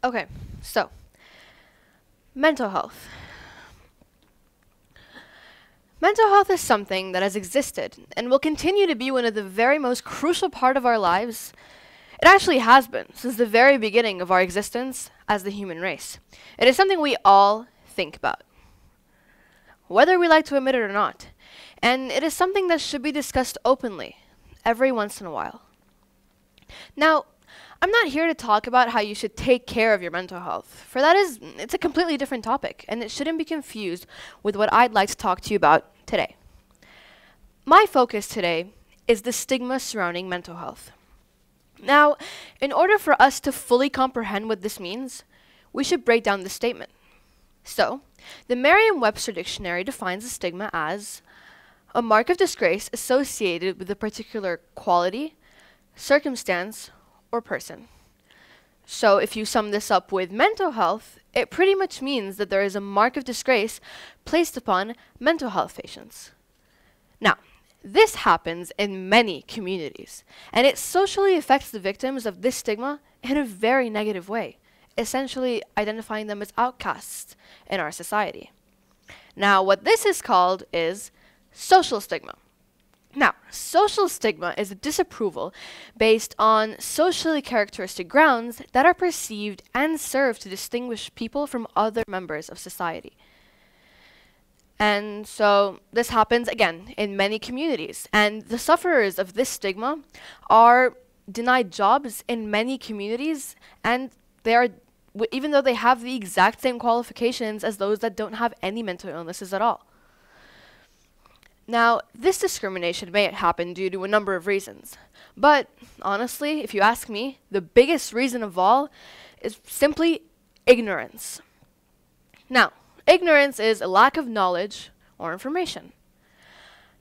Okay, so mental health. Mental health is something that has existed and will continue to be one of the very most crucial part of our lives. It actually has been since the very beginning of our existence as the human race. It is something we all think about, whether we like to admit it or not. And it is something that should be discussed openly every once in a while. Now, I'm not here to talk about how you should take care of your mental health, for it's a completely different topic, and it shouldn't be confused with what I'd like to talk to you about today. My focus today is the stigma surrounding mental health. Now, in order for us to fully comprehend what this means, we should break down the statement. So, the Merriam-Webster dictionary defines a stigma as a mark of disgrace associated with a particular quality, circumstance, or person. So if you sum this up with mental health, it pretty much means that there is a mark of disgrace placed upon mental health patients. Now, this happens in many communities, and it socially affects the victims of this stigma in a very negative way, essentially identifying them as outcasts in our society. Now, what this is called is social stigma. Now, social stigma is a disapproval based on socially characteristic grounds that are perceived and serve to distinguish people from other members of society. And so this happens, again, in many communities. And the sufferers of this stigma are denied jobs in many communities, and they are, even though they have the exact same qualifications as those that don't have any mental illnesses at all. Now, this discrimination may happen due to a number of reasons, but honestly, if you ask me, the biggest reason of all is simply ignorance. Now, ignorance is a lack of knowledge or information.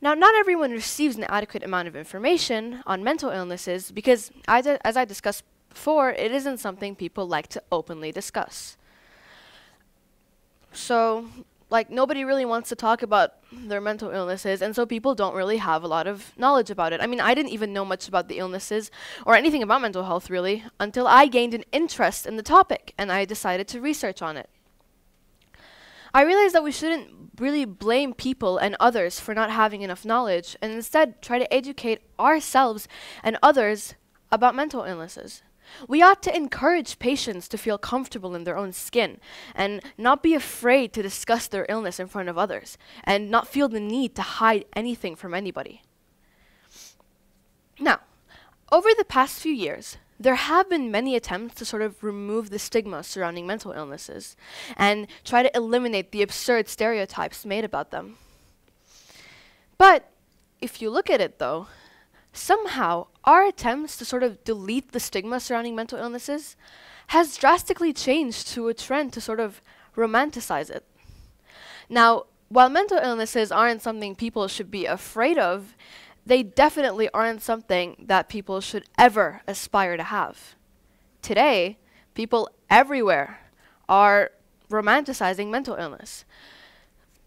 Now, not everyone receives an adequate amount of information on mental illnesses because, as I discussed before, it isn't something people like to openly discuss. So, nobody really wants to talk about their mental illnesses, and so people don't really have a lot of knowledge about it. I mean, I didn't even know much about the illnesses or anything about mental health, really, until I gained an interest in the topic, and I decided to research on it. I realized that we shouldn't really blame people and others for not having enough knowledge, and instead try to educate ourselves and others about mental illnesses. We ought to encourage patients to feel comfortable in their own skin and not be afraid to discuss their illness in front of others and not feel the need to hide anything from anybody. Now, over the past few years, there have been many attempts to sort of remove the stigma surrounding mental illnesses and try to eliminate the absurd stereotypes made about them. But if you look at it, though, somehow, our attempts to sort of delete the stigma surrounding mental illnesses has drastically changed to a trend to sort of romanticize it. Now, while mental illnesses aren't something people should be afraid of, they definitely aren't something that people should ever aspire to have. Today, people everywhere are romanticizing mental illness.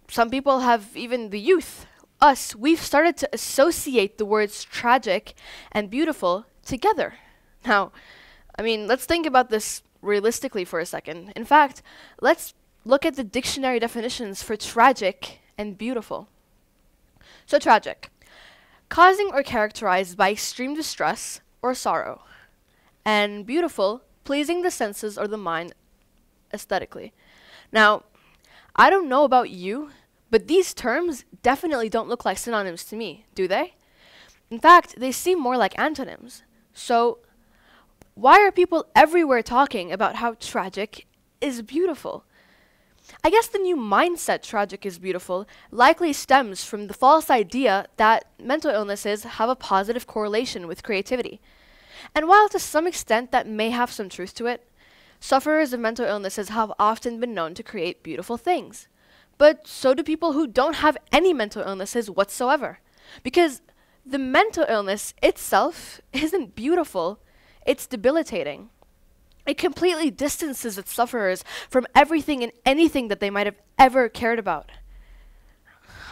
Some people have, even the youth, us, we've started to associate the words tragic and beautiful together. Now, I mean, let's think about this realistically for a second. In fact, let's look at the dictionary definitions for tragic and beautiful. So tragic, causing or characterized by extreme distress or sorrow. And beautiful, pleasing the senses or the mind aesthetically. Now, I don't know about you, but these terms definitely don't look like synonyms to me, do they? In fact, they seem more like antonyms. So, why are people everywhere talking about how tragic is beautiful? I guess the new mindset, tragic is beautiful, likely stems from the false idea that mental illnesses have a positive correlation with creativity. And while to some extent that may have some truth to it, sufferers of mental illnesses have often been known to create beautiful things. But so do people who don't have any mental illnesses whatsoever. Because the mental illness itself isn't beautiful, it's debilitating. It completely distances its sufferers from everything and anything that they might have ever cared about.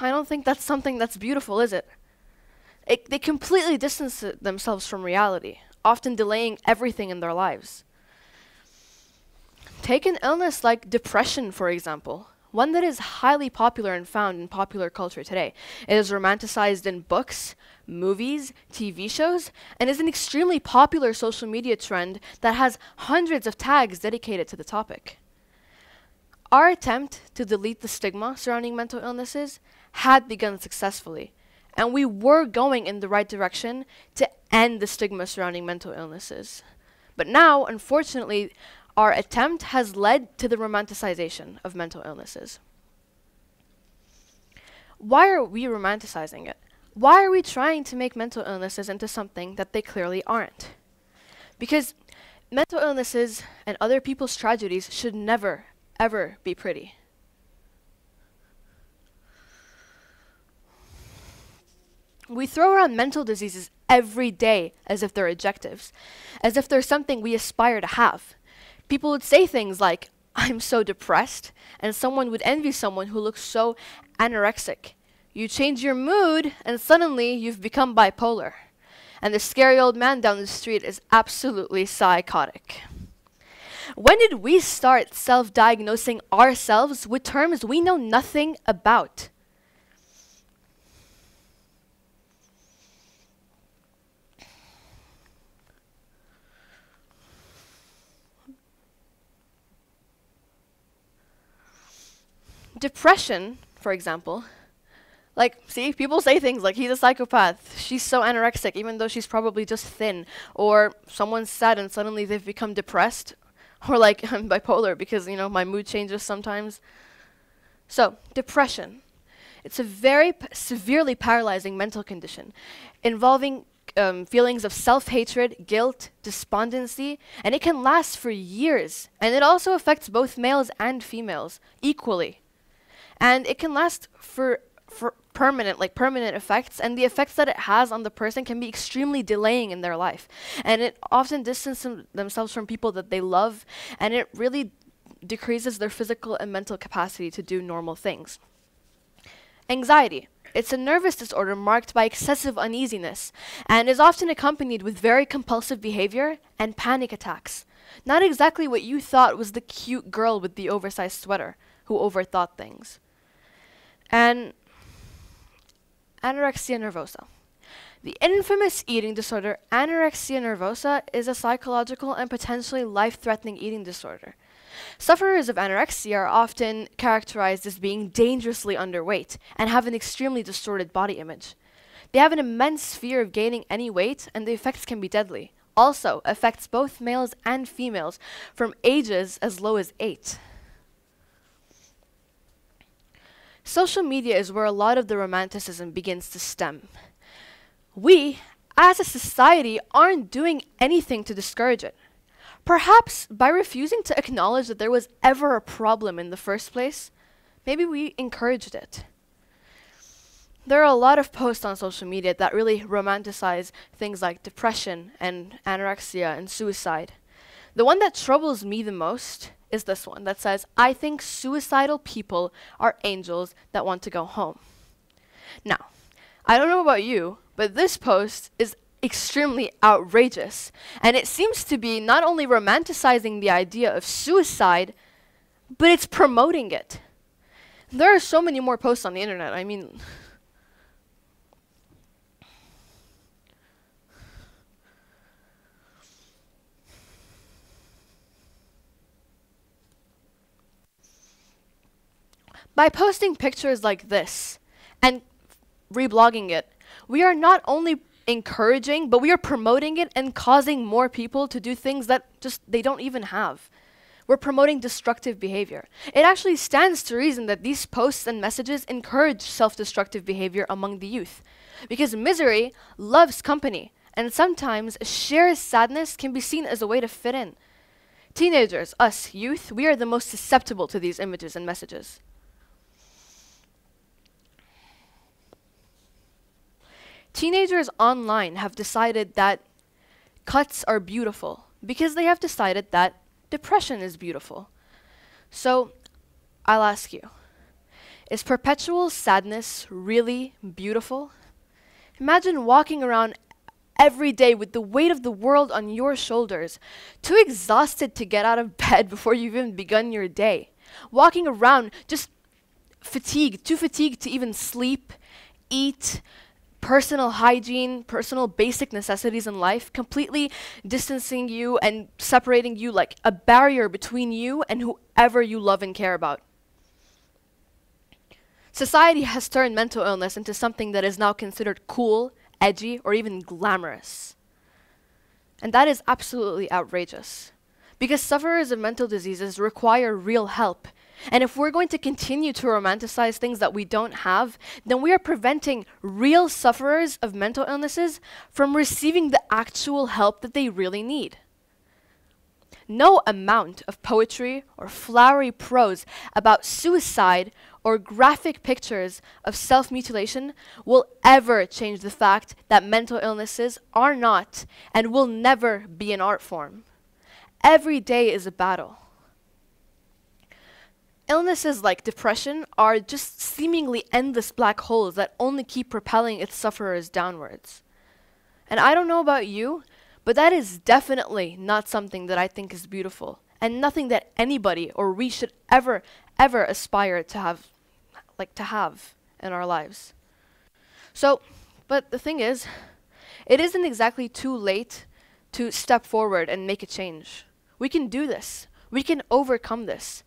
I don't think that's something that's beautiful, is it? They completely distance themselves from reality, often delaying everything in their lives. take an illness like depression, for example, one that is highly popular and found in popular culture today. It is romanticized in books, movies, TV shows, and is an extremely popular social media trend that has hundreds of tags dedicated to the topic. Our attempt to delete the stigma surrounding mental illnesses had begun successfully, and we were going in the right direction to end the stigma surrounding mental illnesses. But now, unfortunately, our attempt has led to the romanticization of mental illnesses. Why are we romanticizing it? Why are we trying to make mental illnesses into something that they clearly aren't? Because mental illnesses and other people's tragedies should never, ever be pretty. We throw around mental diseases every day as if they're adjectives, as if they're something we aspire to have. People would say things like, "I'm so depressed," and someone would envy someone who looks so anorexic. You change your mood, and suddenly you've become bipolar. And the scary old man down the street is absolutely psychotic. When did we start self-diagnosing ourselves with terms we know nothing about? Depression, for example, see, people say things like, "He's a psychopath," "She's so anorexic," even though she's probably just thin, or someone's sad and suddenly they've become depressed, or like, "I'm bipolar because, my mood changes sometimes." So, depression. It's a very severely paralyzing mental condition involving feelings of self-hatred, guilt, despondency, and it can last for years. And it also affects both males and females equally. And it can last for permanent effects, and the effects that it has on the person can be extremely delaying in their life. And it often distances themselves from people that they love, and it really decreases their physical and mental capacity to do normal things. Anxiety. It's a nervous disorder marked by excessive uneasiness, and is often accompanied with very compulsive behavior and panic attacks. Not exactly what you thought was the cute girl with the oversized sweater who overthought things. And anorexia nervosa. The infamous eating disorder anorexia nervosa is a psychological and potentially life-threatening eating disorder. Sufferers of anorexia are often characterized as being dangerously underweight and have an extremely distorted body image. They have an immense fear of gaining any weight, and the effects can be deadly. Also affects both males and females from ages as low as 8. Social media is where a lot of the romanticism begins to stem. We, as a society, aren't doing anything to discourage it. Perhaps by refusing to acknowledge that there was ever a problem in the first place, maybe we encouraged it. There are a lot of posts on social media that really romanticize things like depression and anorexia and suicide. The one that troubles me the most is this one that says, "I think suicidal people are angels that want to go home." Now, I don't know about you, but this post is extremely outrageous, and it seems to be not only romanticizing the idea of suicide, but it's promoting it. There are so many more posts on the internet. By posting pictures like this and reblogging it, we are not only encouraging, but we are promoting it and causing more people to do things that they don't even have. We're promoting destructive behavior. It actually stands to reason that these posts and messages encourage self-destructive behavior among the youth, because misery loves company, and sometimes shared sadness can be seen as a way to fit in. Teenagers, us youth, we are the most susceptible to these images and messages. Teenagers online have decided that cuts are beautiful because they have decided that depression is beautiful. So, I'll ask you, is perpetual sadness really beautiful? Imagine walking around every day with the weight of the world on your shoulders, too exhausted to get out of bed before you've even begun your day, walking around just fatigued, too fatigued to even sleep, eat, personal hygiene, personal basic necessities in life, completely distancing you and separating you like a barrier between you and whoever you love and care about. Society has turned mental illness into something that is now considered cool, edgy, or even glamorous. And that is absolutely outrageous, because sufferers of mental diseases require real help. And if we're going to continue to romanticize things that we don't have, then we are preventing real sufferers of mental illnesses from receiving the actual help that they really need. No amount of poetry or flowery prose about suicide or graphic pictures of self-mutilation will ever change the fact that mental illnesses are not and will never be an art form. Every day is a battle. Illnesses like depression are just seemingly endless black holes that only keep propelling its sufferers downwards. And I don't know about you, but that is definitely not something that I think is beautiful, and nothing that anybody or we should ever aspire to have in our lives. So, but the thing is, it isn't exactly too late to step forward and make a change. We can do this. We can overcome this.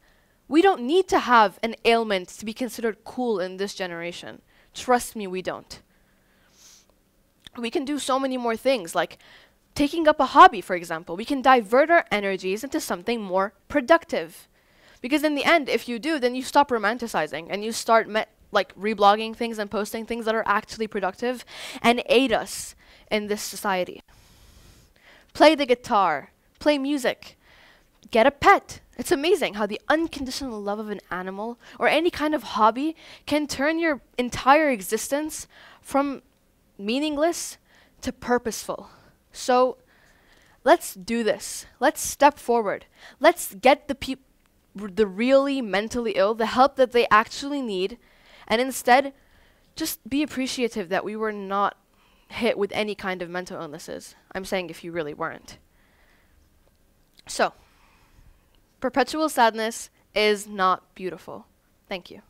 We don't need to have an ailment to be considered cool in this generation. Trust me, we don't. We can do so many more things, like taking up a hobby, for example. We can divert our energies into something more productive. Because in the end, if you do, then you stop romanticizing and you start reblogging things and posting things that are actually productive and aid us in this society. Play the guitar, play music, get a pet. It's amazing how the unconditional love of an animal or any kind of hobby can turn your entire existence from meaningless to purposeful. So let's do this. Let's step forward. Let's get the really mentally ill the help that they actually need, and instead just be appreciative that we were not hit with any kind of mental illnesses. I'm saying if you really weren't. So, perpetual sadness is not beautiful. Thank you.